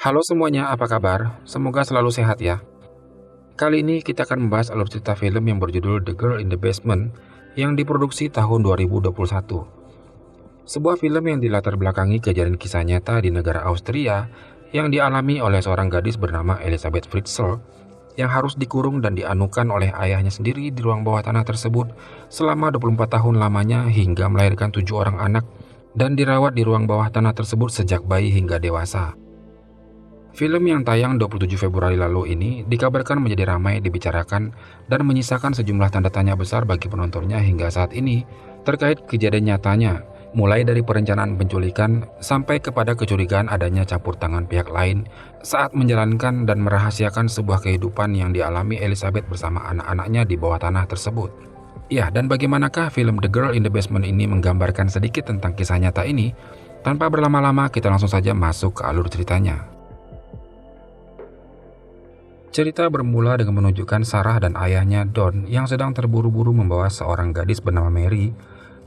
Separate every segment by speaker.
Speaker 1: Halo semuanya, apa kabar? Semoga selalu sehat ya. Kali ini kita akan membahas alur cerita film yang berjudul The Girl in the Basement yang diproduksi tahun 2021. Sebuah film yang dilatar belakangi kejadian kisah nyata di negara Austria yang dialami oleh seorang gadis bernama Elisabeth Fritzl yang harus dikurung dan dianukan oleh ayahnya sendiri di ruang bawah tanah tersebut selama 24 tahun lamanya hingga melahirkan 7 orang anak dan dirawat di ruang bawah tanah tersebut sejak bayi hingga dewasa. Film yang tayang 27 Februari lalu ini dikabarkan menjadi ramai dibicarakan dan menyisakan sejumlah tanda tanya besar bagi penontonnya hingga saat ini terkait kejadian nyatanya, mulai dari perencanaan penculikan sampai kepada kecurigaan adanya campur tangan pihak lain saat menjalankan dan merahasiakan sebuah kehidupan yang dialami Elizabeth bersama anak-anaknya di bawah tanah tersebut. Ya, dan bagaimanakah film The Girl in the Basement ini menggambarkan sedikit tentang kisah nyata ini? Tanpa berlama-lama, kita langsung saja masuk ke alur ceritanya. Cerita bermula dengan menunjukkan Sarah dan ayahnya Don yang sedang terburu-buru membawa seorang gadis bernama Mary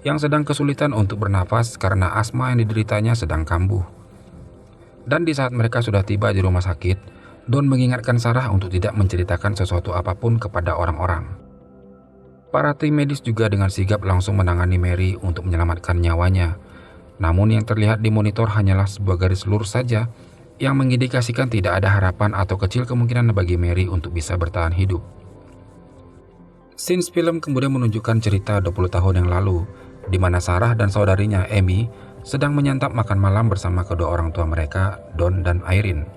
Speaker 1: yang sedang kesulitan untuk bernafas karena asma yang dideritanya sedang kambuh. Dan di saat mereka sudah tiba di rumah sakit, Don mengingatkan Sarah untuk tidak menceritakan sesuatu apapun kepada orang-orang. Para tim medis juga dengan sigap langsung menangani Mary untuk menyelamatkan nyawanya. Namun yang terlihat di monitor hanyalah sebuah garis lurus saja yang mengindikasikan tidak ada harapan atau kecil kemungkinan bagi Mary untuk bisa bertahan hidup. Scenes film kemudian menunjukkan cerita 20 tahun yang lalu, di mana Sarah dan saudarinya Amy sedang menyantap makan malam bersama kedua orang tua mereka, Don dan Irene.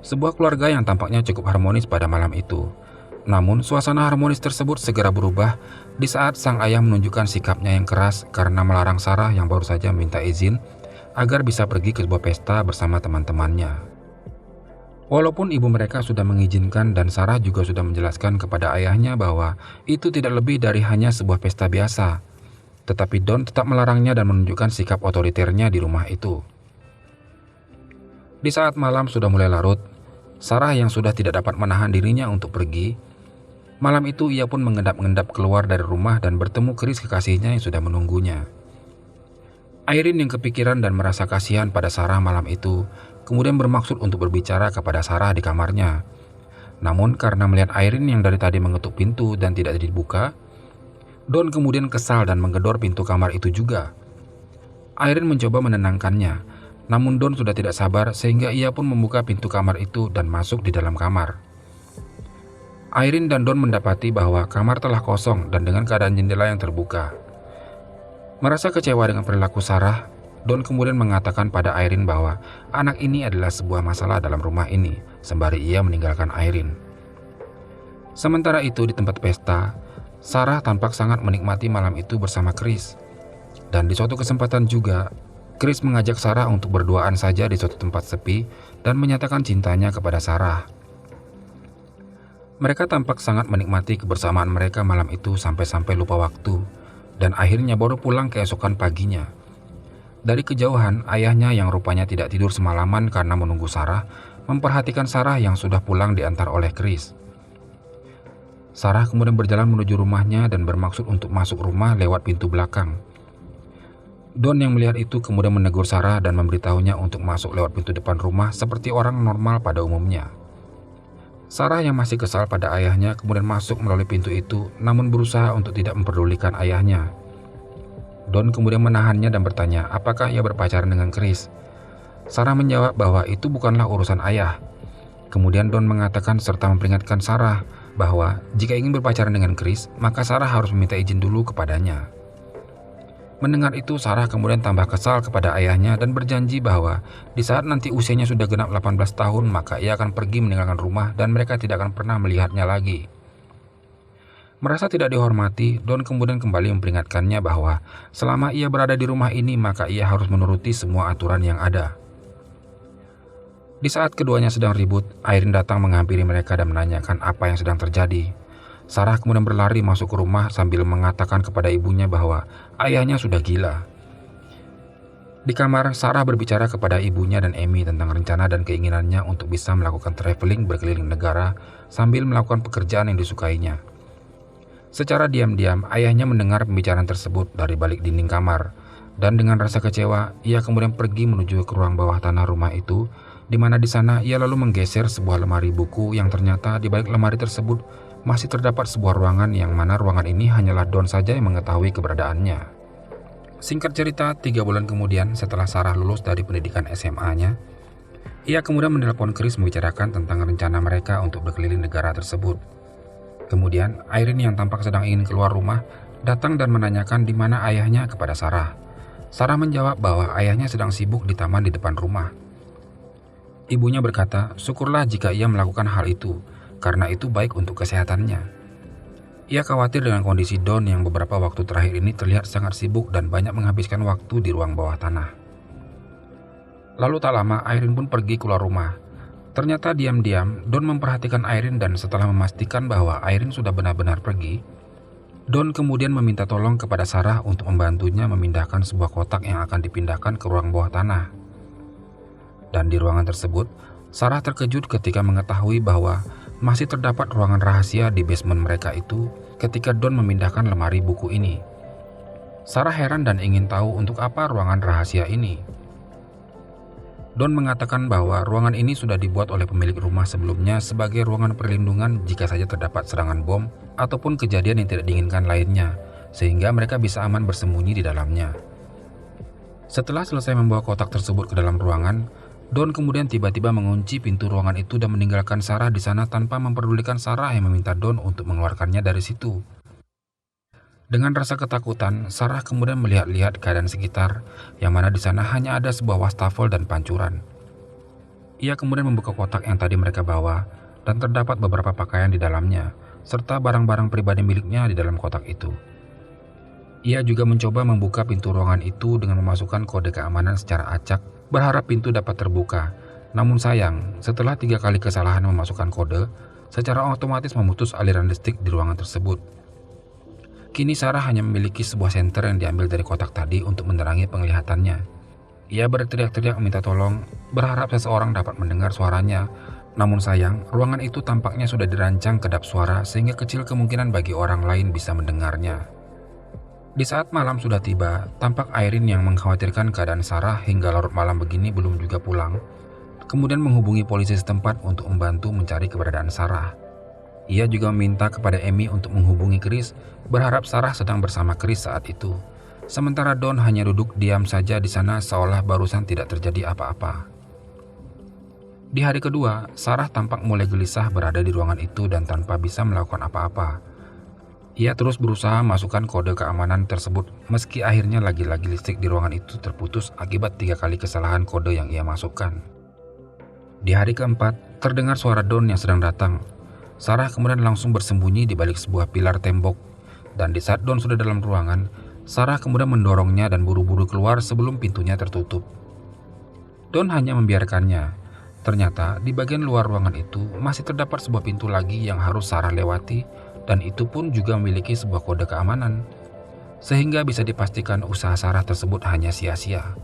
Speaker 1: Sebuah keluarga yang tampaknya cukup harmonis pada malam itu. Namun, suasana harmonis tersebut segera berubah di saat sang ayah menunjukkan sikapnya yang keras karena melarang Sarah yang baru saja minta izin agar bisa pergi ke sebuah pesta bersama teman-temannya. Walaupun ibu mereka sudah mengizinkan dan Sarah juga sudah menjelaskan kepada ayahnya bahwa itu tidak lebih dari hanya sebuah pesta biasa, tetapi Don tetap melarangnya dan menunjukkan sikap otoriternya di rumah itu. Di saat malam sudah mulai larut, Sarah yang sudah tidak dapat menahan dirinya untuk pergi, malam itu ia pun mengendap-endap keluar dari rumah dan bertemu keris kekasihnya yang sudah menunggunya. Irene yang kepikiran dan merasa kasihan pada Sarah malam itu, kemudian bermaksud untuk berbicara kepada Sarah di kamarnya. Namun karena melihat Irene yang dari tadi mengetuk pintu dan tidak dibuka, Don kemudian kesal dan menggedor pintu kamar itu juga. Irene mencoba menenangkannya, namun Don sudah tidak sabar sehingga ia pun membuka pintu kamar itu dan masuk di dalam kamar. Irene dan Don mendapati bahwa kamar telah kosong dan dengan keadaan jendela yang terbuka. Merasa kecewa dengan perilaku Sarah, Don kemudian mengatakan pada Irene bahwa anak ini adalah sebuah masalah dalam rumah ini, sembari ia meninggalkan Irene. Sementara itu di tempat pesta, Sarah tampak sangat menikmati malam itu bersama Chris. Dan di suatu kesempatan juga, Chris mengajak Sarah untuk berduaan saja di suatu tempat sepi dan menyatakan cintanya kepada Sarah. Mereka tampak sangat menikmati kebersamaan mereka malam itu sampai-sampai lupa waktu. Dan akhirnya baru pulang keesokan paginya. Dari kejauhan, ayahnya yang rupanya tidak tidur semalaman karena menunggu Sarah, memperhatikan Sarah yang sudah pulang diantar oleh Chris. Sarah kemudian berjalan menuju rumahnya dan bermaksud untuk masuk rumah lewat pintu belakang. Don yang melihat itu kemudian menegur Sarah dan memberitahunya untuk masuk lewat pintu depan rumah seperti orang normal pada umumnya. Sarah yang masih kesal pada ayahnya kemudian masuk melalui pintu itu, namun berusaha untuk tidak memperdulikan ayahnya. Don kemudian menahannya dan bertanya apakah ia berpacaran dengan Chris. Sarah menjawab bahwa itu bukanlah urusan ayah. Kemudian Don mengatakan serta memperingatkan Sarah bahwa jika ingin berpacaran dengan Chris, maka Sarah harus meminta izin dulu kepadanya. Mendengar itu, Sarah kemudian tambah kesal kepada ayahnya dan berjanji bahwa di saat nanti usianya sudah genap 18 tahun, maka ia akan pergi meninggalkan rumah dan mereka tidak akan pernah melihatnya lagi. Merasa tidak dihormati, Don kemudian kembali memperingatkannya bahwa selama ia berada di rumah ini, maka ia harus menuruti semua aturan yang ada. Di saat keduanya sedang ribut, Irene datang menghampiri mereka dan menanyakan apa yang sedang terjadi. Sarah kemudian berlari masuk ke rumah sambil mengatakan kepada ibunya bahwa ayahnya sudah gila. Di kamar, Sarah berbicara kepada ibunya dan Amy tentang rencana dan keinginannya untuk bisa melakukan traveling berkeliling negara sambil melakukan pekerjaan yang disukainya. Secara diam-diam, ayahnya mendengar pembicaraan tersebut dari balik dinding kamar, dan dengan rasa kecewa, ia kemudian pergi menuju ke ruang bawah tanah rumah itu di mana di sana ia lalu menggeser sebuah lemari buku yang ternyata di balik lemari tersebut masih terdapat sebuah ruangan yang mana ruangan ini hanyalah Don saja yang mengetahui keberadaannya. Singkat cerita, 3 bulan kemudian setelah Sarah lulus dari pendidikan SMA-nya, ia kemudian menelpon Chris membicarakan tentang rencana mereka untuk berkeliling negara tersebut. Kemudian, Irene yang tampak sedang ingin keluar rumah datang dan menanyakan di mana ayahnya kepada Sarah. Sarah menjawab bahwa ayahnya sedang sibuk di taman di depan rumah. Ibunya berkata, syukurlah jika ia melakukan hal itu, karena itu baik untuk kesehatannya. Ia khawatir dengan kondisi Don yang beberapa waktu terakhir ini terlihat sangat sibuk dan banyak menghabiskan waktu di ruang bawah tanah. Lalu tak lama, Irene pun pergi keluar rumah. Ternyata diam-diam, Don memperhatikan Irene dan setelah memastikan bahwa Irene sudah benar-benar pergi, Don kemudian meminta tolong kepada Sarah untuk membantunya memindahkan sebuah kotak yang akan dipindahkan ke ruang bawah tanah. Dan di ruangan tersebut, Sarah terkejut ketika mengetahui bahwa masih terdapat ruangan rahasia di basement mereka itu ketika Don memindahkan lemari buku ini. Sarah heran dan ingin tahu untuk apa ruangan rahasia ini. Don mengatakan bahwa ruangan ini sudah dibuat oleh pemilik rumah sebelumnya sebagai ruangan perlindungan jika saja terdapat serangan bom ataupun kejadian yang tidak diinginkan lainnya, sehingga mereka bisa aman bersembunyi di dalamnya. Setelah selesai membawa kotak tersebut ke dalam ruangan, Don kemudian tiba-tiba mengunci pintu ruangan itu dan meninggalkan Sarah di sana tanpa memperdulikan Sarah yang meminta Don untuk mengeluarkannya dari situ. Dengan rasa ketakutan, Sarah kemudian melihat-lihat keadaan sekitar, yang mana di sana hanya ada sebuah wastafel dan pancuran. Ia kemudian membuka kotak yang tadi mereka bawa, dan terdapat beberapa pakaian di dalamnya, serta barang-barang pribadi miliknya di dalam kotak itu. Ia juga mencoba membuka pintu ruangan itu dengan memasukkan kode keamanan secara acak, berharap pintu dapat terbuka. Namun sayang, setelah 3 kali kesalahan memasukkan kode, secara otomatis memutus aliran listrik di ruangan tersebut. Kini Sarah hanya memiliki sebuah senter yang diambil dari kotak tadi untuk menerangi penglihatannya. Ia berteriak-teriak meminta tolong, berharap seseorang dapat mendengar suaranya. Namun sayang, ruangan itu tampaknya sudah dirancang kedap suara sehingga kecil kemungkinan bagi orang lain bisa mendengarnya. Di saat malam sudah tiba, tampak Irene yang mengkhawatirkan keadaan Sarah hingga larut malam begini belum juga pulang, kemudian menghubungi polisi setempat untuk membantu mencari keberadaan Sarah. Ia juga meminta kepada Amy untuk menghubungi Chris, berharap Sarah sedang bersama Chris saat itu. Sementara Don hanya duduk diam saja di sana seolah barusan tidak terjadi apa-apa. Di hari kedua, Sarah tampak mulai gelisah berada di ruangan itu dan tanpa bisa melakukan apa-apa. Ia terus berusaha masukkan kode keamanan tersebut meski akhirnya lagi-lagi listrik di ruangan itu terputus akibat 3 kali kesalahan kode yang ia masukkan. Di hari keempat, terdengar suara Don yang sedang datang. Sarah kemudian langsung bersembunyi di balik sebuah pilar tembok, dan di saat Don sudah dalam ruangan, Sarah kemudian mendorongnya dan buru-buru keluar sebelum pintunya tertutup. Don hanya membiarkannya. Ternyata di bagian luar ruangan itu masih terdapat sebuah pintu lagi yang harus Sarah lewati, dan itu pun juga memiliki sebuah kode keamanan, sehingga bisa dipastikan usaha Sarah tersebut hanya sia-sia.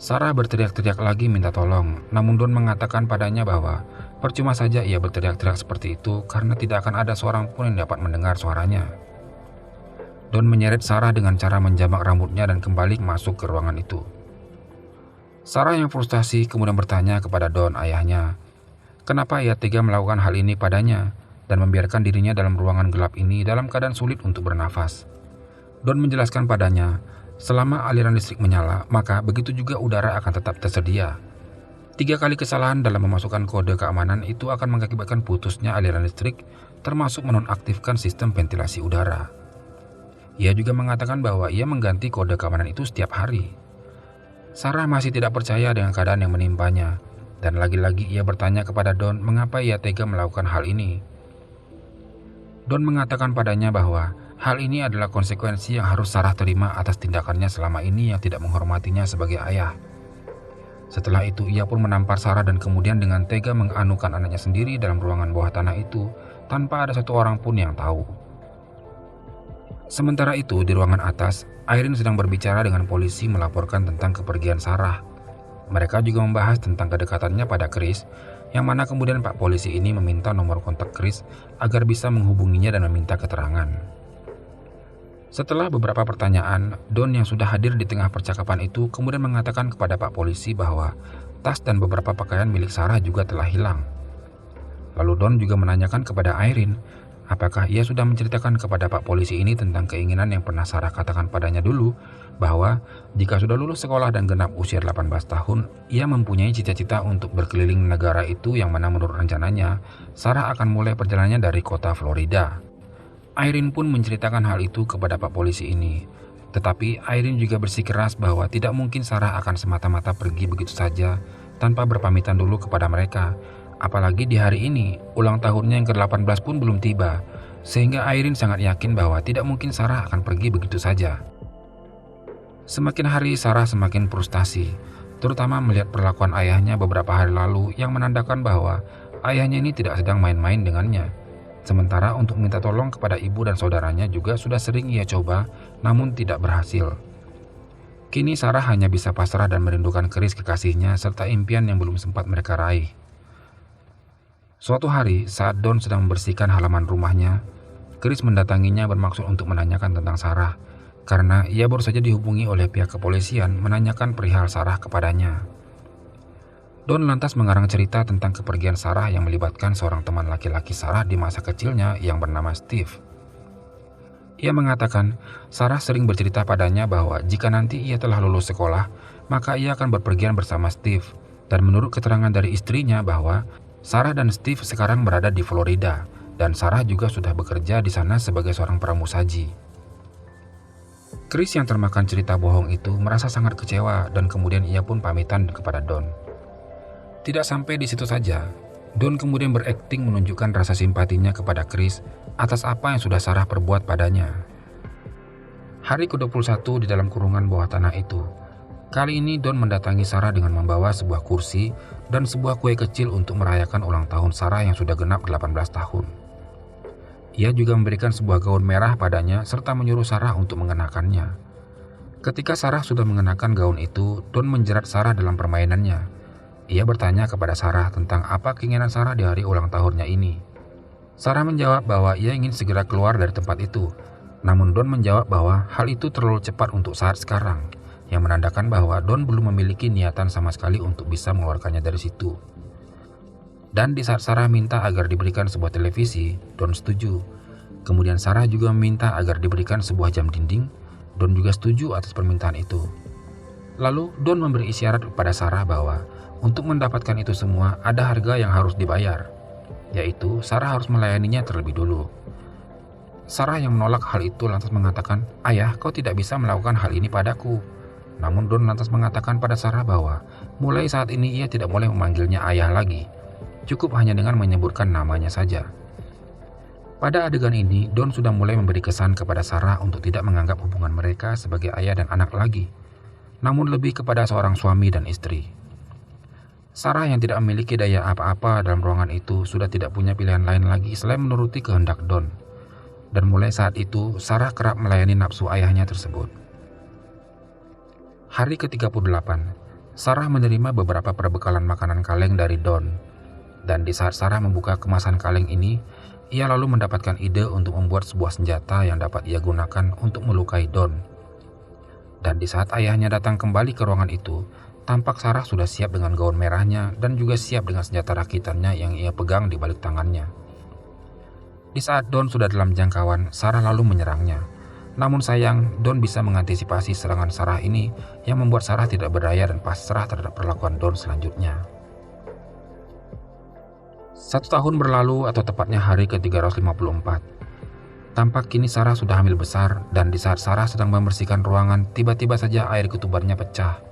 Speaker 1: Sarah berteriak-teriak lagi minta tolong, namun Don mengatakan padanya bahwa percuma saja ia berteriak-teriak seperti itu karena tidak akan ada seorang pun yang dapat mendengar suaranya. Don menyeret Sarah dengan cara menjambak rambutnya dan kembali masuk ke ruangan itu. Sarah yang frustasi kemudian bertanya kepada Don ayahnya, kenapa ia tega melakukan hal ini padanya dan membiarkan dirinya dalam ruangan gelap ini dalam keadaan sulit untuk bernafas. Don menjelaskan padanya, selama aliran listrik menyala, maka begitu juga udara akan tetap tersedia. 3 kali kesalahan dalam memasukkan kode keamanan itu akan mengakibatkan putusnya aliran listrik, termasuk menonaktifkan sistem ventilasi udara. Ia juga mengatakan bahwa ia mengganti kode keamanan itu setiap hari. Sarah masih tidak percaya dengan keadaan yang menimpanya, dan lagi-lagi ia bertanya kepada Don mengapa ia tega melakukan hal ini. Don mengatakan padanya bahwa hal ini adalah konsekuensi yang harus Sarah terima atas tindakannya selama ini yang tidak menghormatinya sebagai ayah. Setelah itu ia pun menampar Sarah dan kemudian dengan tega menganukan anaknya sendiri dalam ruangan bawah tanah itu tanpa ada satu orang pun yang tahu. Sementara itu di ruangan atas, Irene sedang berbicara dengan polisi melaporkan tentang kepergian Sarah. Mereka juga membahas tentang kedekatannya pada Chris, yang mana kemudian Pak Polisi ini meminta nomor kontak Chris agar bisa menghubunginya dan meminta keterangan. Setelah beberapa pertanyaan, Don yang sudah hadir di tengah percakapan itu kemudian mengatakan kepada Pak Polisi bahwa Tas dan beberapa pakaian milik Sarah juga telah hilang. Lalu Don juga menanyakan kepada Irene, apakah ia sudah menceritakan kepada Pak Polisi ini tentang keinginan yang pernah Sarah katakan padanya dulu, bahwa jika sudah lulus sekolah dan genap usia 18 tahun, ia mempunyai cita-cita untuk berkeliling negara itu yang mana menurut rencananya, Sarah akan mulai perjalanannya dari kota Florida. Irene pun menceritakan hal itu kepada Pak Polisi ini. Tetapi Irene juga bersikeras bahwa tidak mungkin Sarah akan semata-mata pergi begitu saja tanpa berpamitan dulu kepada mereka. Apalagi di hari ini, ulang tahunnya yang ke-18 pun belum tiba, sehingga Irene sangat yakin bahwa tidak mungkin Sarah akan pergi begitu saja. Semakin hari Sarah semakin frustasi, terutama melihat perlakuan ayahnya beberapa hari lalu yang menandakan bahwa ayahnya ini tidak sedang main-main dengannya. Sementara untuk minta tolong kepada ibu dan saudaranya juga sudah sering ia coba, namun tidak berhasil. Kini Sarah hanya bisa pasrah dan merindukan keris kekasihnya serta impian yang belum sempat mereka raih. Suatu hari, saat Don sedang membersihkan halaman rumahnya, Chris mendatanginya bermaksud untuk menanyakan tentang Sarah, karena ia baru saja dihubungi oleh pihak kepolisian menanyakan perihal Sarah kepadanya. Don lantas mengarang cerita tentang kepergian Sarah yang melibatkan seorang teman laki-laki Sarah di masa kecilnya yang bernama Steve. Ia mengatakan Sarah sering bercerita padanya bahwa jika nanti ia telah lulus sekolah, maka ia akan berpergian bersama Steve, dan menurut keterangan dari istrinya bahwa Sarah dan Steve sekarang berada di Florida, dan Sarah juga sudah bekerja di sana sebagai seorang pramusaji. Chris yang termakan cerita bohong itu merasa sangat kecewa dan kemudian ia pun pamitan kepada Don. Tidak sampai di situ saja, Don kemudian berakting menunjukkan rasa simpatinya kepada Chris atas apa yang sudah Sarah perbuat padanya. Hari ke-21 di dalam kurungan bawah tanah itu, kali ini Don mendatangi Sarah dengan membawa sebuah kursi dan sebuah kue kecil untuk merayakan ulang tahun Sarah yang sudah genap 18 tahun. Ia juga memberikan sebuah gaun merah padanya serta menyuruh Sarah untuk mengenakannya. Ketika Sarah sudah mengenakan gaun itu, Don menjerat Sarah dalam permainannya. Ia bertanya kepada Sarah tentang apa keinginan Sarah di hari ulang tahunnya ini. Sarah menjawab bahwa ia ingin segera keluar dari tempat itu. Namun Don menjawab bahwa hal itu terlalu cepat untuk saat sekarang, yang menandakan bahwa Don belum memiliki niatan sama sekali untuk bisa mengeluarkannya dari situ. Dan di saat Sarah minta agar diberikan sebuah televisi, Don setuju. Kemudian Sarah juga meminta agar diberikan sebuah jam dinding. Don juga setuju atas permintaan itu. Lalu Don memberi isyarat kepada Sarah bahwa untuk mendapatkan itu semua ada harga yang harus dibayar, yaitu Sarah harus melayaninya terlebih dulu. Sarah yang menolak hal itu lantas mengatakan, "Ayah, kau tidak bisa melakukan hal ini padaku." Namun Don lantas mengatakan pada Sarah bahwa mulai saat ini ia tidak boleh memanggilnya ayah lagi, cukup hanya dengan menyebutkan namanya saja. Pada adegan ini, Don sudah mulai memberi kesan kepada Sarah untuk tidak menganggap hubungan mereka sebagai ayah dan anak lagi, namun lebih kepada seorang suami dan istri. Sarah yang tidak memiliki daya apa-apa dalam ruangan itu sudah tidak punya pilihan lain lagi selain menuruti kehendak Don. Dan mulai saat itu, Sarah kerap melayani nafsu ayahnya tersebut. Hari ke-38, Sarah menerima beberapa perbekalan makanan kaleng dari Don. Dan di saat Sarah membuka kemasan kaleng ini, ia lalu mendapatkan ide untuk membuat sebuah senjata yang dapat ia gunakan untuk melukai Don. Dan di saat ayahnya datang kembali ke ruangan itu, tampak Sarah sudah siap dengan gaun merahnya dan juga siap dengan senjata rakitannya yang ia pegang di balik tangannya. Di saat Don sudah dalam jangkauan, Sarah lalu menyerangnya. Namun sayang, Don bisa mengantisipasi serangan Sarah ini yang membuat Sarah tidak berdaya dan pasrah terhadap perlakuan Don selanjutnya. 1 tahun berlalu atau tepatnya hari ke-354. Tampak kini Sarah sudah hamil besar dan di saat Sarah sedang membersihkan ruangan, tiba-tiba saja air ketubannya pecah.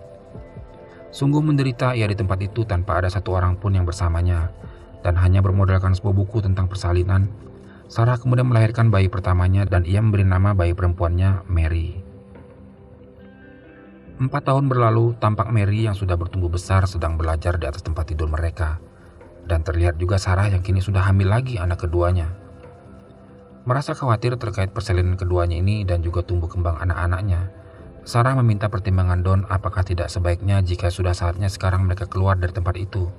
Speaker 1: Sungguh menderita ia di tempat itu tanpa ada satu orang pun yang bersamanya, dan hanya bermodalkan sebuah buku tentang persalinan. Sarah kemudian melahirkan bayi pertamanya dan ia memberi nama bayi perempuannya Mary. 4 tahun berlalu, tampak Mary yang sudah bertumbuh besar sedang belajar di atas tempat tidur mereka. Dan terlihat juga Sarah yang kini sudah hamil lagi anak keduanya. Merasa khawatir terkait persalinan keduanya ini dan juga tumbuh kembang anak-anaknya, Sarah meminta pertimbangan Don apakah tidak sebaiknya jika sudah saatnya sekarang mereka keluar dari tempat itu.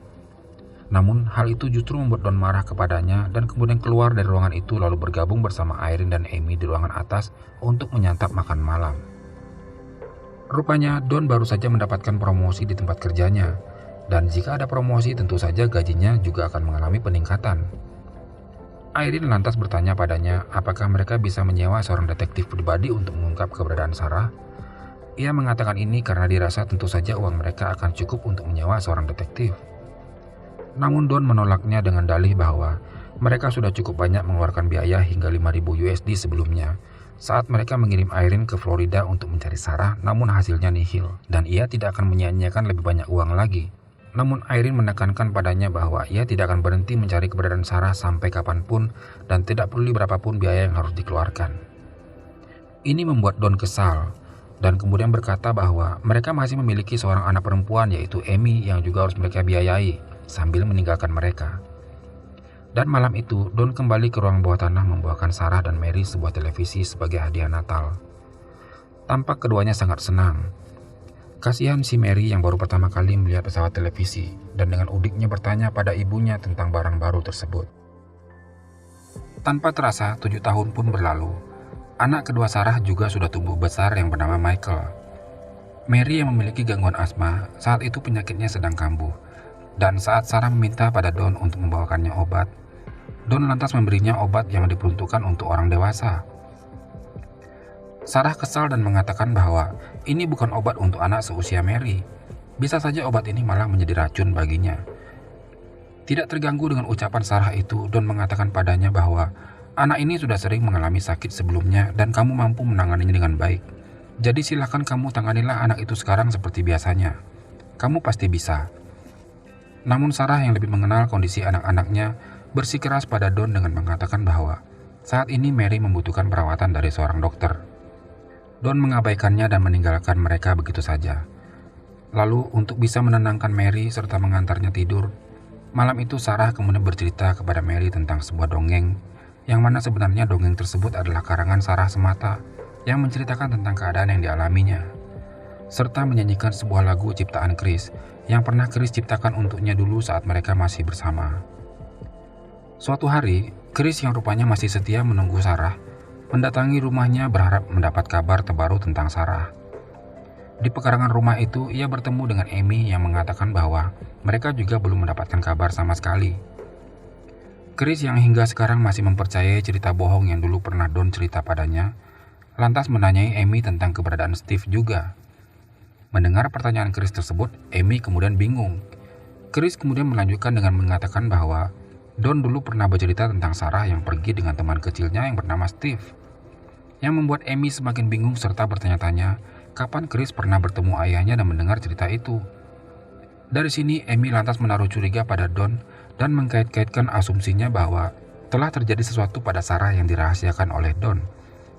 Speaker 1: Namun hal itu justru membuat Don marah kepadanya dan kemudian keluar dari ruangan itu lalu bergabung bersama Irene dan Amy di ruangan atas untuk menyantap makan malam. Rupanya Don baru saja mendapatkan promosi di tempat kerjanya, Dan jika ada promosi, tentu saja gajinya juga akan mengalami peningkatan. Irene lantas bertanya padanya apakah mereka bisa menyewa seorang detektif pribadi untuk mengungkap keberadaan Sarah. Ia mengatakan ini karena dirasa tentu saja uang mereka akan cukup untuk menyewa seorang detektif. Namun Don menolaknya dengan dalih bahwa mereka sudah cukup banyak mengeluarkan biaya hingga 5.000 USD sebelumnya saat mereka mengirim Irene ke Florida untuk mencari Sarah, namun hasilnya nihil dan ia tidak akan menyia-nyiakan lebih banyak uang lagi. Namun Irene menekankan padanya bahwa ia tidak akan berhenti mencari keberadaan Sarah sampai kapanpun dan tidak peduli berapapun biaya yang harus dikeluarkan. Ini membuat Don kesal dan kemudian berkata bahwa mereka masih memiliki seorang anak perempuan yaitu Amy yang juga harus mereka biayai sambil meninggalkan mereka. Dan malam itu Don kembali ke ruang bawah tanah membawakan Sarah dan Mary sebuah televisi sebagai hadiah Natal. Tampak keduanya sangat senang. Kasihan si Mary yang baru pertama kali melihat pesawat televisi dan dengan udiknya bertanya pada ibunya tentang barang baru tersebut. Tanpa terasa 7 tahun pun berlalu. Anak kedua Sarah juga sudah tumbuh besar yang bernama Michael. Mary yang memiliki gangguan asma saat itu penyakitnya sedang kambuh. Dan saat Sarah meminta pada Don untuk membawakannya obat, Don lantas memberinya obat yang diperuntukkan untuk orang dewasa. Sarah kesal dan mengatakan bahwa ini bukan obat untuk anak seusia Mary. Bisa saja obat ini malah menjadi racun baginya. Tidak terganggu dengan ucapan Sarah itu, Don mengatakan padanya bahwa anak ini sudah sering mengalami sakit sebelumnya dan kamu mampu menanganinya dengan baik. Jadi silakan kamu tanganilah anak itu sekarang seperti biasanya. Kamu pasti bisa. Namun Sarah yang lebih mengenal kondisi anak-anaknya bersikeras pada Don dengan mengatakan bahwa saat ini Mary membutuhkan perawatan dari seorang dokter. Don mengabaikannya dan meninggalkan mereka begitu saja. Lalu untuk bisa menenangkan Mary serta mengantarnya tidur, malam itu Sarah kemudian bercerita kepada Mary tentang sebuah dongeng, yang mana sebenarnya dongeng tersebut adalah karangan Sarah semata yang menceritakan tentang keadaan yang dialaminya, serta menyanyikan sebuah lagu ciptaan Chris yang pernah Chris ciptakan untuknya dulu saat mereka masih bersama. Suatu hari, Chris yang rupanya masih setia menunggu Sarah mendatangi rumahnya berharap mendapat kabar terbaru tentang Sarah. Di pekarangan rumah itu, ia bertemu dengan Amy yang mengatakan bahwa mereka juga belum mendapatkan kabar sama sekali. Chris yang hingga sekarang masih mempercayai cerita bohong yang dulu pernah Don cerita padanya, lantas menanyai Amy tentang keberadaan Steve juga. Mendengar pertanyaan Chris tersebut, Amy kemudian bingung. Chris kemudian melanjutkan dengan mengatakan bahwa Don dulu pernah bercerita tentang Sarah yang pergi dengan teman kecilnya yang bernama Steve. Yang membuat Amy semakin bingung serta bertanya-tanya kapan Chris pernah bertemu ayahnya dan mendengar cerita itu. Dari sini Amy lantas menaruh curiga pada Don dan mengkait-kaitkan asumsinya bahwa telah terjadi sesuatu pada Sarah yang dirahasiakan oleh Don.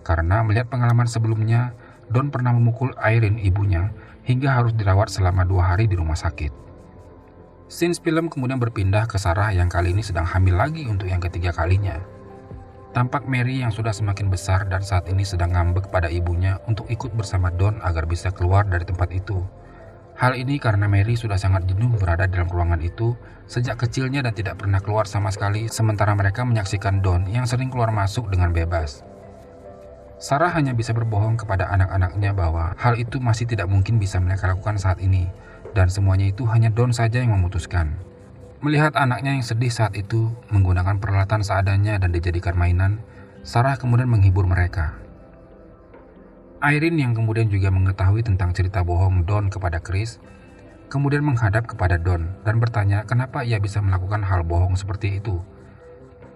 Speaker 1: Karena melihat pengalaman sebelumnya, Don pernah memukul Irene ibunya hingga harus dirawat selama 2 hari di rumah sakit. Scene film kemudian berpindah ke Sarah yang kali ini sedang hamil lagi untuk yang ketiga kalinya. Tampak Mary yang sudah semakin besar dan saat ini sedang ngambek pada ibunya untuk ikut bersama Don agar bisa keluar dari tempat itu. Hal ini karena Mary sudah sangat jenuh berada dalam ruangan itu sejak kecilnya dan tidak pernah keluar sama sekali, sementara mereka menyaksikan Don yang sering keluar masuk dengan bebas. Sarah hanya bisa berbohong kepada anak-anaknya bahwa hal itu masih tidak mungkin bisa mereka lakukan saat ini, dan semuanya itu hanya Don saja yang memutuskan. Melihat anaknya yang sedih saat itu menggunakan peralatan seadanya dan dijadikan mainan, Sarah kemudian menghibur mereka. Irene yang kemudian juga mengetahui tentang cerita bohong Don kepada Chris, kemudian menghadap kepada Don dan bertanya kenapa ia bisa melakukan hal bohong seperti itu.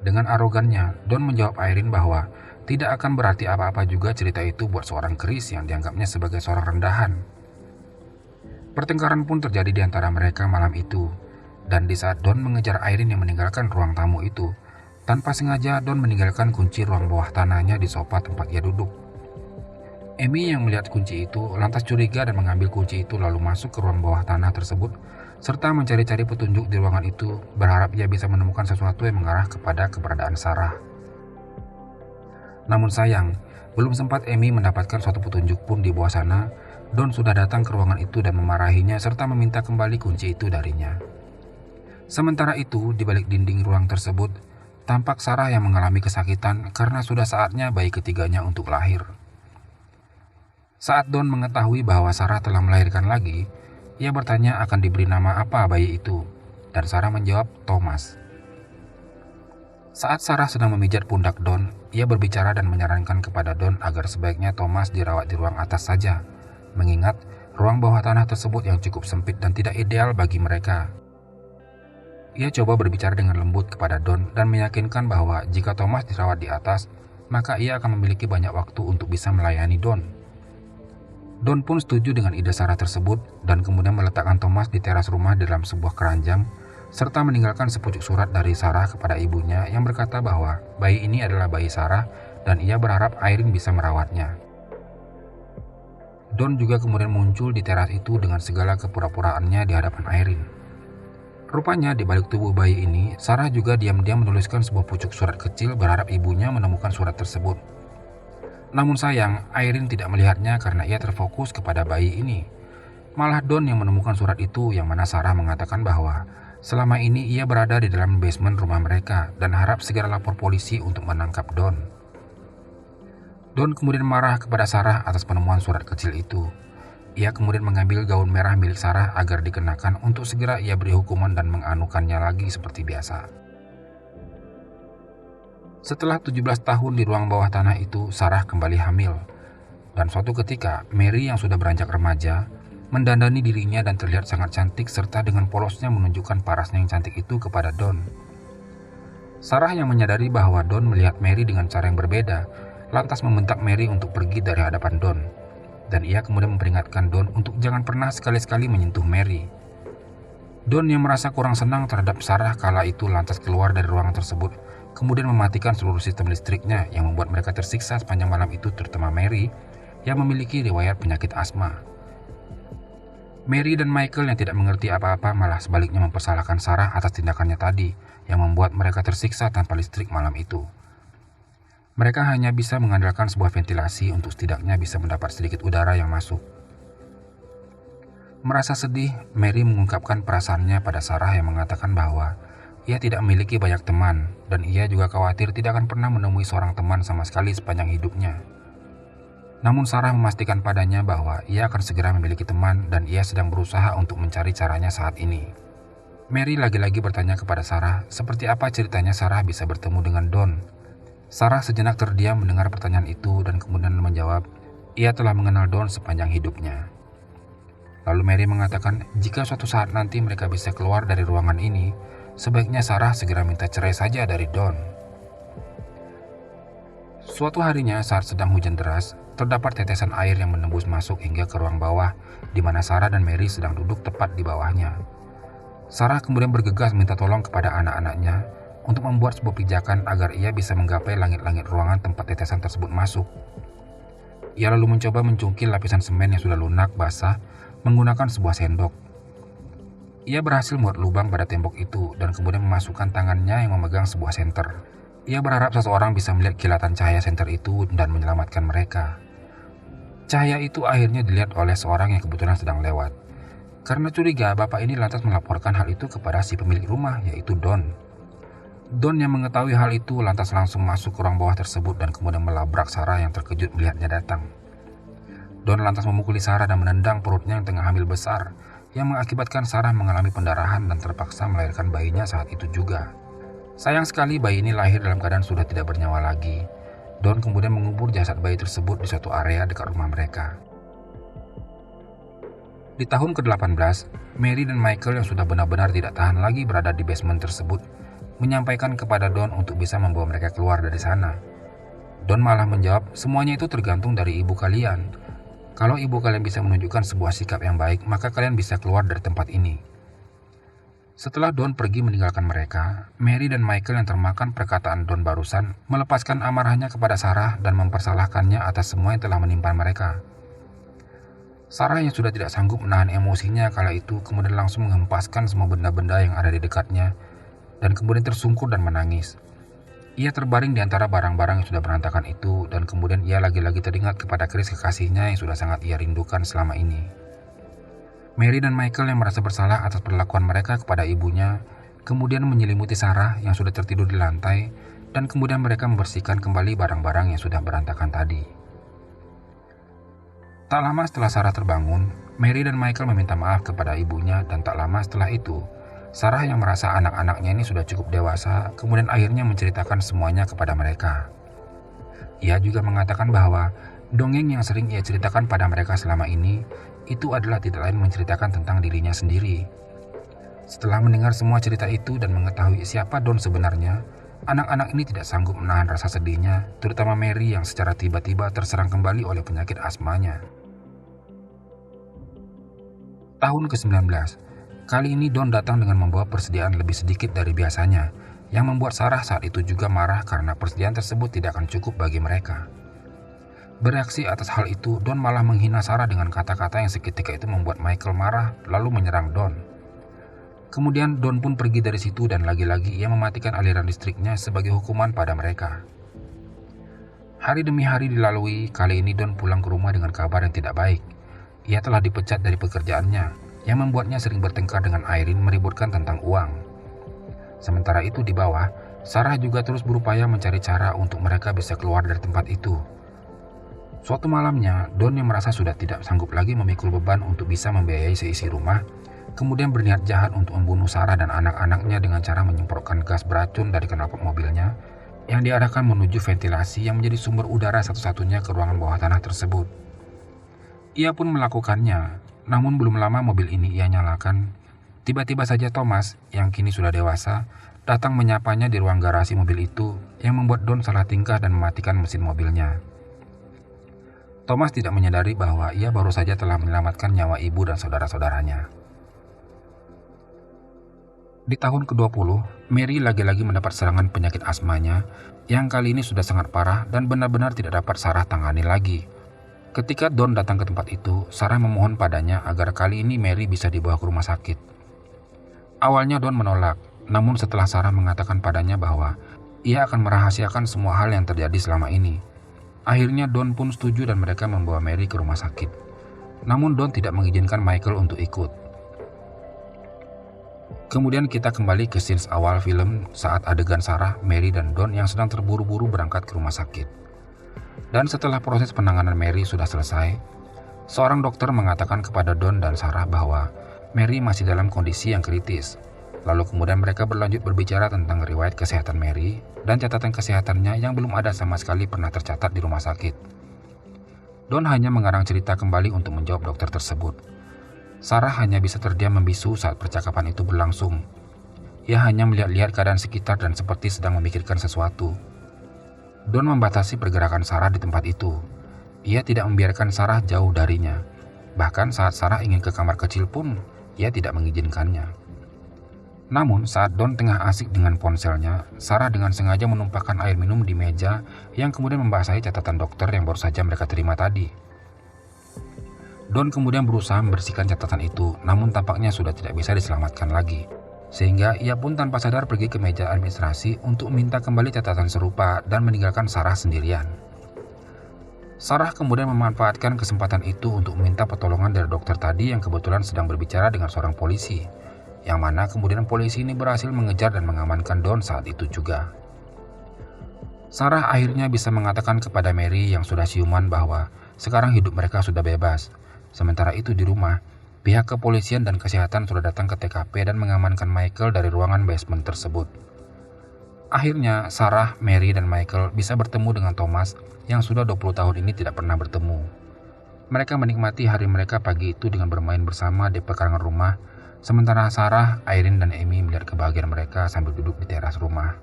Speaker 1: Dengan arogannya, Don menjawab Irene bahwa tidak akan berarti apa-apa juga cerita itu buat seorang Chris yang dianggapnya sebagai seorang rendahan. Pertengkaran pun terjadi di antara mereka malam itu. Dan di saat Don mengejar Irene yang meninggalkan ruang tamu itu, tanpa sengaja Don meninggalkan kunci ruang bawah tanahnya di sofa tempat ia duduk. Amy yang melihat kunci itu lantas curiga dan mengambil kunci itu lalu masuk ke ruang bawah tanah tersebut, serta mencari-cari petunjuk di ruangan itu, berharap ia bisa menemukan sesuatu yang mengarah kepada keberadaan Sarah. Namun sayang, belum sempat Amy mendapatkan suatu petunjuk pun di bawah sana, Don sudah datang ke ruangan itu dan memarahinya serta meminta kembali kunci itu darinya. Sementara itu, di balik dinding ruang tersebut, tampak Sarah yang mengalami kesakitan karena sudah saatnya bayi ketiganya untuk lahir. Saat Don mengetahui bahwa Sarah telah melahirkan lagi, Ia bertanya akan diberi nama apa bayi itu, dan Sarah menjawab Thomas. Saat Sarah sedang memijat pundak Don, ia berbicara dan menyarankan kepada Don agar sebaiknya Thomas dirawat di ruang atas saja, mengingat ruang bawah tanah tersebut yang cukup sempit dan tidak ideal bagi mereka. Ia coba berbicara dengan lembut kepada Don dan meyakinkan bahwa jika Thomas dirawat di atas, maka ia akan memiliki banyak waktu untuk bisa melayani Don. Don pun setuju dengan ide Sarah tersebut dan kemudian meletakkan Thomas di teras rumah dalam sebuah keranjang, serta meninggalkan sepucuk surat dari Sarah kepada ibunya yang berkata bahwa bayi ini adalah bayi Sarah dan ia berharap Irene bisa merawatnya. Don juga kemudian muncul di teras itu dengan segala kepura-puraannya di hadapan Irene. Rupanya di balik tubuh bayi ini, Sarah juga diam-diam menuliskan sebuah pucuk surat kecil berharap ibunya menemukan surat tersebut. Namun sayang, Irene tidak melihatnya karena ia terfokus kepada bayi ini. Malah Don yang menemukan surat itu, yang mana Sarah mengatakan bahwa selama ini ia berada di dalam basement rumah mereka dan harap segera lapor polisi untuk menangkap Don. Don kemudian marah kepada Sarah atas penemuan surat kecil itu. Ia kemudian mengambil gaun merah milik Sarah agar dikenakan untuk segera ia beri hukuman dan menganukannya lagi seperti biasa. Setelah 17 tahun di ruang bawah tanah itu, Sarah kembali hamil. Dan suatu ketika, Mary yang sudah beranjak remaja, mendandani dirinya dan terlihat sangat cantik serta dengan polosnya menunjukkan parasnya yang cantik itu kepada Don. Sarah yang menyadari bahwa Don melihat Mary dengan cara yang berbeda, lantas membentak Mary untuk pergi dari hadapan Don. Dan ia kemudian memperingatkan Don untuk jangan pernah sekali-sekali menyentuh Mary. Don yang merasa kurang senang terhadap Sarah kala itu lantas keluar dari ruangan tersebut, kemudian mematikan seluruh sistem listriknya yang membuat mereka tersiksa sepanjang malam itu, terutama Mary yang memiliki riwayat penyakit asma. Mary dan Michael yang tidak mengerti apa-apa malah sebaliknya mempersalahkan Sarah atas tindakannya tadi yang membuat mereka tersiksa tanpa listrik malam itu. Mereka hanya bisa mengandalkan sebuah ventilasi untuk setidaknya bisa mendapat sedikit udara yang masuk. Merasa sedih, Mary mengungkapkan perasaannya pada Sarah yang mengatakan bahwa ia tidak memiliki banyak teman, dan ia juga khawatir tidak akan pernah menemui seorang teman sama sekali sepanjang hidupnya. Namun Sarah memastikan padanya bahwa ia akan segera memiliki teman dan ia sedang berusaha untuk mencari caranya saat ini. Mary lagi-lagi bertanya kepada Sarah seperti apa ceritanya Sarah bisa bertemu dengan Don. Sarah sejenak terdiam mendengar pertanyaan itu dan kemudian menjawab, ia telah mengenal Don sepanjang hidupnya. Lalu Mary mengatakan jika suatu saat nanti mereka bisa keluar dari ruangan ini, sebaiknya Sarah segera minta cerai saja dari Don. Suatu harinya saat sedang hujan deras, terdapat tetesan air yang menembus masuk hingga ke ruang bawah di mana Sarah dan Mary sedang duduk tepat di bawahnya. Sarah kemudian bergegas minta tolong kepada anak-anaknya untuk membuat sebuah pijakan agar ia bisa menggapai langit-langit ruangan tempat tetesan tersebut masuk. Ia lalu mencoba mencungkil lapisan semen yang sudah lunak basah menggunakan sebuah sendok. Ia berhasil membuat lubang pada tembok itu dan kemudian memasukkan tangannya yang memegang sebuah senter. Ia berharap seseorang bisa melihat kilatan cahaya senter itu dan menyelamatkan mereka. Cahaya itu akhirnya dilihat oleh seorang yang kebetulan sedang lewat. Karena curiga, bapak ini lantas melaporkan hal itu kepada si pemilik rumah, yaitu Don. Don yang mengetahui hal itu lantas langsung masuk ke ruang bawah tersebut dan kemudian melabrak Sarah yang terkejut melihatnya datang. Don lantas memukuli Sarah dan menendang perutnya yang tengah hamil besar, yang mengakibatkan Sarah mengalami pendarahan dan terpaksa melahirkan bayinya saat itu juga. Sayang sekali bayi ini lahir dalam keadaan sudah tidak bernyawa lagi. Don kemudian mengubur jasad bayi tersebut di suatu area dekat rumah mereka. Di tahun ke-18, Mary dan Michael yang sudah benar-benar tidak tahan lagi berada di basement tersebut, menyampaikan kepada Don untuk bisa membawa mereka keluar dari sana. Don malah menjawab, semuanya itu tergantung dari ibu kalian. Kalau ibu kalian bisa menunjukkan sebuah sikap yang baik, maka kalian bisa keluar dari tempat ini. Setelah Don pergi meninggalkan mereka, Mary dan Michael yang termakan perkataan Don barusan melepaskan amarahnya kepada Sarah dan mempersalahkannya atas semua yang telah menimpa mereka. Sarah yang sudah tidak sanggup menahan emosinya kala itu kemudian langsung menghempaskan semua benda-benda yang ada di dekatnya dan kemudian tersungkur dan menangis. Ia terbaring di antara barang-barang yang sudah berantakan itu dan kemudian ia lagi-lagi teringat kepada keris kekasihnya yang sudah sangat ia rindukan selama ini. Mary dan Michael yang merasa bersalah atas perlakuan mereka kepada ibunya, kemudian menyelimuti Sarah yang sudah tertidur di lantai dan kemudian mereka membersihkan kembali barang-barang yang sudah berantakan tadi. Tak lama setelah Sarah terbangun, Mary dan Michael meminta maaf kepada ibunya, dan tak lama setelah itu, Sarah yang merasa anak-anaknya ini sudah cukup dewasa, kemudian akhirnya menceritakan semuanya kepada mereka. Ia juga mengatakan bahwa dongeng yang sering ia ceritakan pada mereka selama ini, itu adalah tidak lain menceritakan tentang dirinya sendiri. Setelah mendengar semua cerita itu dan mengetahui siapa Don sebenarnya, anak-anak ini tidak sanggup menahan rasa sedihnya, terutama Mary yang secara tiba-tiba terserang kembali oleh penyakit asmanya. Tahun ke-19, kali ini Don datang dengan membawa persediaan lebih sedikit dari biasanya, yang membuat Sarah saat itu juga marah karena persediaan tersebut tidak akan cukup bagi mereka. Bereaksi atas hal itu, Don malah menghina Sarah dengan kata-kata yang seketika itu membuat Michael marah lalu menyerang Don. Kemudian Don pun pergi dari situ dan lagi-lagi ia mematikan aliran listriknya sebagai hukuman pada mereka. Hari demi hari dilalui, kali ini Don pulang ke rumah dengan kabar yang tidak baik. Ia telah dipecat dari pekerjaannya, yang membuatnya sering bertengkar dengan Irene meributkan tentang uang. Sementara itu di bawah, Sarah juga terus berupaya mencari cara untuk mereka bisa keluar dari tempat itu. Suatu malamnya, Don yang merasa sudah tidak sanggup lagi memikul beban untuk bisa membiayai seisi rumah, kemudian berniat jahat untuk membunuh Sarah dan anak-anaknya dengan cara menyemprotkan gas beracun dari knalpot mobilnya yang diarahkan menuju ventilasi yang menjadi sumber udara satu-satunya ke ruangan bawah tanah tersebut. Ia pun melakukannya, namun belum lama mobil ini ia nyalakan. Tiba-tiba saja Thomas, yang kini sudah dewasa, datang menyapanya di ruang garasi mobil itu, yang membuat Don salah tingkah dan mematikan mesin mobilnya. Thomas tidak menyadari bahwa ia baru saja telah menyelamatkan nyawa ibu dan saudara-saudaranya. Di tahun ke-20, Mary lagi-lagi mendapat serangan penyakit asmanya, yang kali ini sudah sangat parah dan benar-benar tidak dapat Sarah tangani lagi. Ketika Don datang ke tempat itu, Sarah memohon padanya agar kali ini Mary bisa dibawa ke rumah sakit. Awalnya Don menolak, namun setelah Sarah mengatakan padanya bahwa ia akan merahasiakan semua hal yang terjadi selama ini, akhirnya Don pun setuju dan mereka membawa Mary ke rumah sakit. Namun Don tidak mengizinkan Michael untuk ikut. Kemudian kita kembali ke scenes awal film saat adegan Sarah, Mary, dan Don yang sedang terburu-buru berangkat ke rumah sakit. Dan setelah proses penanganan Mary sudah selesai, seorang dokter mengatakan kepada Don dan Sarah bahwa Mary masih dalam kondisi yang kritis. Lalu kemudian mereka berlanjut berbicara tentang riwayat kesehatan Mary dan catatan kesehatannya yang belum ada sama sekali pernah tercatat di rumah sakit. Don hanya mengarang cerita kembali untuk menjawab dokter tersebut. Sarah hanya bisa terdiam membisu saat percakapan itu berlangsung. Ia hanya melihat-lihat keadaan sekitar dan seperti sedang memikirkan sesuatu. Don membatasi pergerakan Sarah di tempat itu. Ia tidak membiarkan Sarah jauh darinya. Bahkan saat Sarah ingin ke kamar kecil pun, ia tidak mengizinkannya. Namun saat Don tengah asik dengan ponselnya, Sarah dengan sengaja menumpahkan air minum di meja yang kemudian membasahi catatan dokter yang baru saja mereka terima tadi. Don kemudian berusaha membersihkan catatan itu, namun tampaknya sudah tidak bisa diselamatkan lagi. Sehingga ia pun tanpa sadar pergi ke meja administrasi untuk minta kembali catatan serupa dan meninggalkan Sarah sendirian. Sarah kemudian memanfaatkan kesempatan itu untuk meminta pertolongan dari dokter tadi yang kebetulan sedang berbicara dengan seorang polisi, yang mana kemudian polisi ini berhasil mengejar dan mengamankan Don saat itu juga. Sarah akhirnya bisa mengatakan kepada Mary yang sudah siuman bahwa sekarang hidup mereka sudah bebas. Sementara itu di rumah, pihak kepolisian dan kesehatan sudah datang ke TKP dan mengamankan Michael dari ruangan basement tersebut. Akhirnya, Sarah, Mary, dan Michael bisa bertemu dengan Thomas yang sudah 20 tahun ini tidak pernah bertemu. Mereka menikmati hari mereka pagi itu dengan bermain bersama di pekarangan rumah, sementara Sarah, Irene, dan Amy melihat kebahagiaan mereka sambil duduk di teras rumah.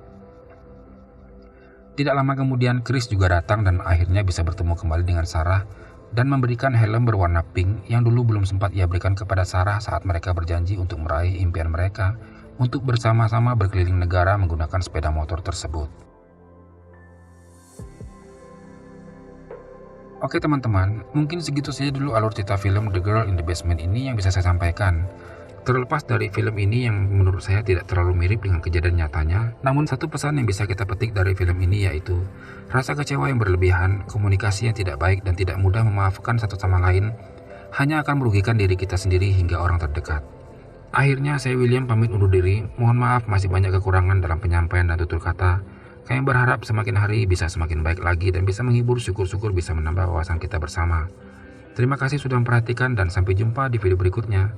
Speaker 1: Tidak lama kemudian, Chris juga datang dan akhirnya bisa bertemu kembali dengan Sarah dan memberikan helm berwarna pink yang dulu belum sempat ia berikan kepada Sarah saat mereka berjanji untuk meraih impian mereka untuk bersama-sama berkeliling negara menggunakan sepeda motor tersebut. Oke teman-teman, mungkin segitu saja dulu alur cerita film The Girl in the Basement ini yang bisa saya sampaikan. Terlepas dari film ini yang menurut saya tidak terlalu mirip dengan kejadian nyatanya, namun satu pesan yang bisa kita petik dari film ini yaitu rasa kecewa yang berlebihan, komunikasi yang tidak baik dan tidak mudah memaafkan satu sama lain hanya akan merugikan diri kita sendiri hingga orang terdekat. Akhirnya saya William pamit undur diri, mohon maaf masih banyak kekurangan dalam penyampaian dan tutur kata. Kami berharap semakin hari bisa semakin baik lagi dan bisa menghibur, syukur-syukur bisa menambah wawasan kita bersama. Terima kasih sudah memperhatikan dan sampai jumpa di video berikutnya.